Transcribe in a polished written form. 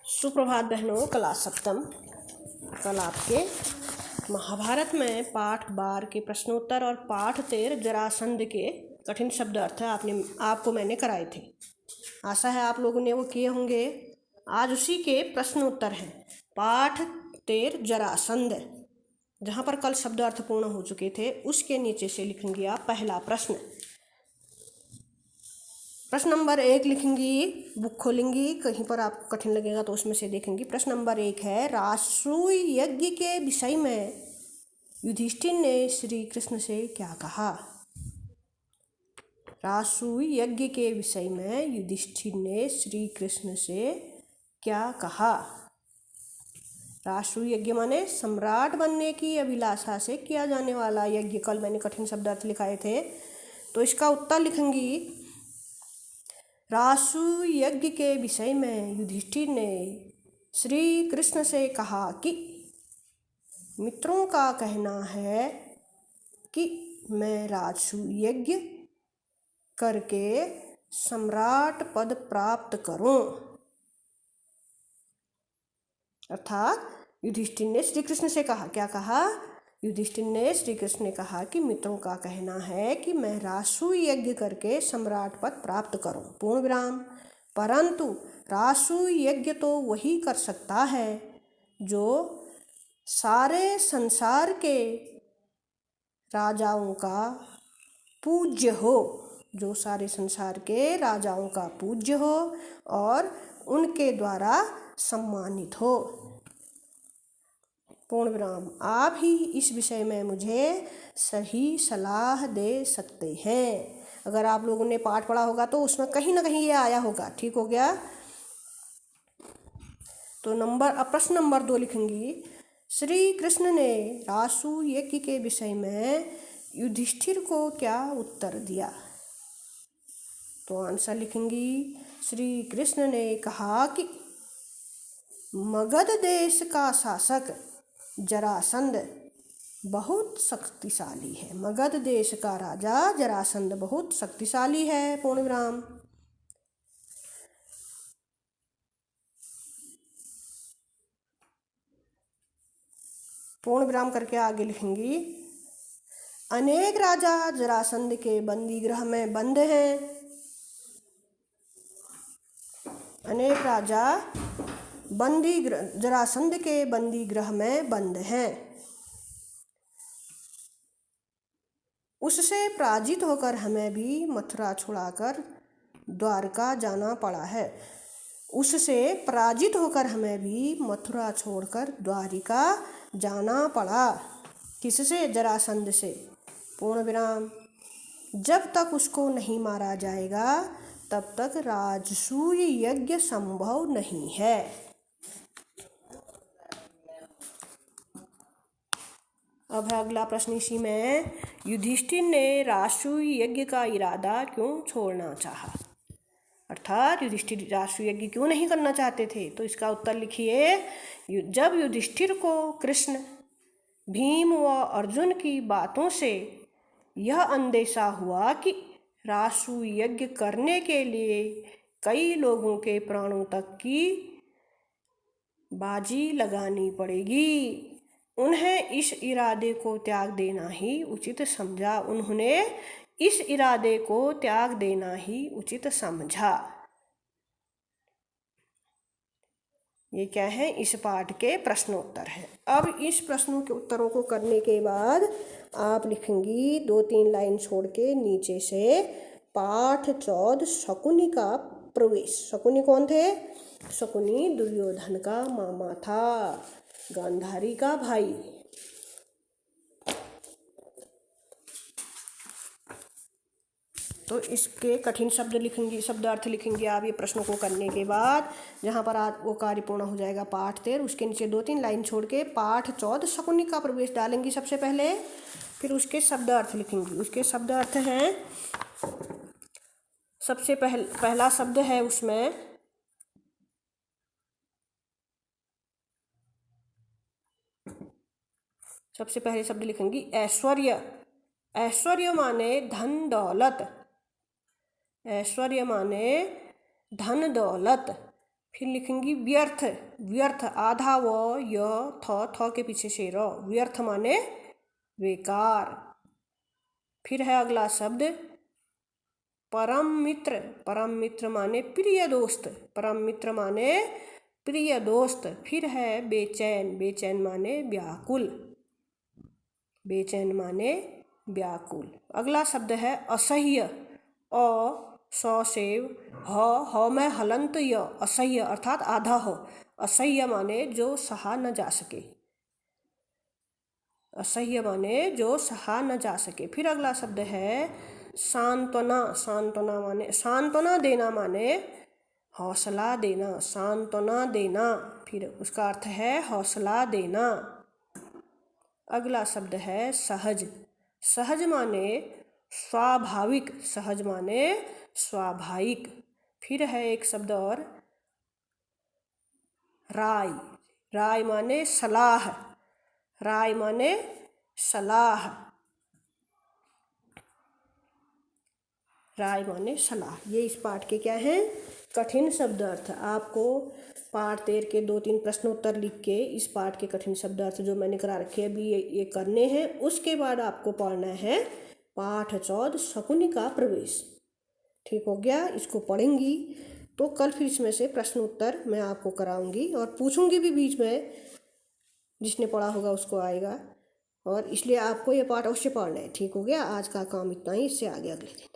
सुप्रभात बहनों। क्लास सप्तम। कल आपके महाभारत में पाठ 12 के प्रश्नोत्तर और पाठ 13 जरासंध के कठिन शब्द अर्थ आपको मैंने कराए थे। आशा है आप लोगों ने वो किए होंगे। आज उसी के प्रश्नोत्तर हैं। पाठ 13 जरासंध, जहाँ पर कल शब्द अर्थ पूर्ण हो चुके थे, उसके नीचे से लिखेंगे आप पहला प्रश्न। प्रश्न नंबर 1 लिखेंगी, बुक खोलेंगी, कहीं पर आपको कठिन लगेगा तो उसमें से देखेंगी। प्रश्न नंबर 1 है, राजसूय यज्ञ के विषय में युधिष्ठिर ने श्री कृष्ण से क्या कहा? राजसूय यज्ञ के विषय में युधिष्ठिर ने श्री कृष्ण से क्या कहा? राजसूय यज्ञ माने सम्राट बनने की अभिलाषा से किया जाने वाला यज्ञ। कल मैंने कठिन शब्द अर्थ लिखाए थे, तो इसका उत्तर लिखेंगी, राजसूय यज्ञ के विषय में युधिष्ठिर ने श्री कृष्ण से कहा कि मित्रों का कहना है कि मैं राजसूय यज्ञ करके सम्राट पद प्राप्त करूं। अर्थात युधिष्ठिर ने श्री कृष्ण से कहा, क्या कहा? युधिष्ठिर ने श्री कृष्ण ने कहा कि मित्रों का कहना है कि मैं राजसूय यज्ञ करके सम्राट पद प्राप्त करूं, पूर्ण विराम। परंतु राजसूय यज्ञ तो वही कर सकता है जो सारे संसार के राजाओं का पूज्य हो, जो सारे संसार के राजाओं का पूज्य हो और उनके द्वारा सम्मानित हो, पूर्ण विराम। आप ही इस विषय में मुझे सही सलाह दे सकते हैं। अगर आप लोगों ने पाठ पढ़ा होगा तो उसमें कहीं ना कहीं ये आया होगा। ठीक हो गया। तो प्रश्न नंबर 2 लिखेंगी, श्री कृष्ण ने राजसूय यज्ञ के विषय में युधिष्ठिर को क्या उत्तर दिया? तो आंसर लिखेंगी, श्री कृष्ण ने कहा कि मगध देश का शासक जरासंध बहुत शक्तिशाली है। मगध देश का राजा जरासंध बहुत शक्तिशाली है, पूर्ण विराम। पूर्ण विराम करके आगे लिखेंगी, अनेक राजा जरासंध के बंदी गृह में बंद हैं। अनेक राजा जरासंध के बंदी गृह में बंद हैं। उससे पराजित होकर हमें भी मथुरा छुड़ाकर द्वारका जाना पड़ा है। उससे पराजित होकर हमें भी मथुरा छोड़कर द्वारिका जाना पड़ा। किससे? जरासंध से, पूर्ण विराम। जब तक उसको नहीं मारा जाएगा तब तक राजसूय यज्ञ संभव नहीं है। अब अगला प्रश्न इसी में, युधिष्ठिर ने राजसूय यज्ञ का इरादा क्यों छोड़ना चाहा? अर्थात युधिष्ठिर राजसूय यज्ञ क्यों नहीं करना चाहते थे? तो इसका उत्तर लिखिए, जब युधिष्ठिर को कृष्ण, भीम व अर्जुन की बातों से यह अंदेशा हुआ कि राजसूय यज्ञ करने के लिए कई लोगों के प्राणों तक की बाजी लगानी पड़ेगी, उन्हें इस इरादे को त्याग देना ही उचित समझा। उन्होंने इस इरादे को त्याग देना ही उचित समझा। ये क्या है? इस पाठ के प्रश्नोत्तर है। अब इस प्रश्नों के उत्तरों को करने के बाद आप लिखेंगी 2-3 लाइन छोड़ के नीचे से, पाठ 14 शकुनी का प्रवेश। शकुनी कौन थे? शकुनी दुर्योधन का मामा था, गांधारी का भाई। तो इसके कठिन शब्द लिखेंगे, शब्द अर्थ लिखेंगे आप ये प्रश्नों को करने के बाद। जहाँ पर आज वो कार्य पूर्ण हो जाएगा पाठ 13, उसके नीचे 2-3 लाइन छोड़ के पाठ 14 शकुनी का प्रवेश डालेंगी सबसे पहले, फिर उसके शब्द अर्थ लिखेंगी। उसके शब्द अर्थ हैं, सबसे पहला शब्द है उसमें सबसे पहले शब्द लिखेंगी ऐश्वर्य। ऐश्वर्य माने धन दौलत। ऐश्वर्य माने धन दौलत। फिर लिखेंगी व्यर्थ, व्यर्थ आधा व य थ के पीछे से र, व्यर्थ माने बेकार। फिर है अगला शब्द परम मित्र, परम मित्र माने प्रिय दोस्त, परम मित्र माने प्रिय दोस्त। फिर है बेचैन, बेचैन माने व्याकुल, बेचैन माने व्याकुल। अगला शब्द है असह्य, अ सौ से ह में हलंत य, असह्य अर्थात आधा हो, असह्य माने जो सहा न जा सके, असह्य माने जो सहा न जा सके। फिर अगला शब्द है सांत्वना, सांत्वना माने सांत्वना देना माने हौसला देना, सांत्वना देना, फिर उसका अर्थ है हौसला देना। अगला शब्द है सहज, सहज माने स्वाभाविक, सहज माने स्वाभाविक। फिर है एक शब्द और राय, राय माने सलाह, राय माने सलाह, राय माने सलाह। ये इस पाठ के क्या हैं, कठिन शब्द अर्थ। आपको पाठ 13 के 2-3 प्रश्नोत्तर लिख के इस पाठ के कठिन शब्द अर्थ जो मैंने करा रखे अभी ये करने हैं। उसके बाद आपको पढ़ना है पाठ 14 शकुनी का प्रवेश। ठीक हो गया, इसको पढ़ेंगी तो कल फिर इसमें से प्रश्न उत्तर मैं आपको कराऊंगी और पूछूंगी भी बीच में, जिसने पढ़ा होगा उसको आएगा। और इसलिए आपको ये पाठ अवश्य पढ़ना है। ठीक हो गया, आज का काम इतना ही, इससे आगे अगले दिन।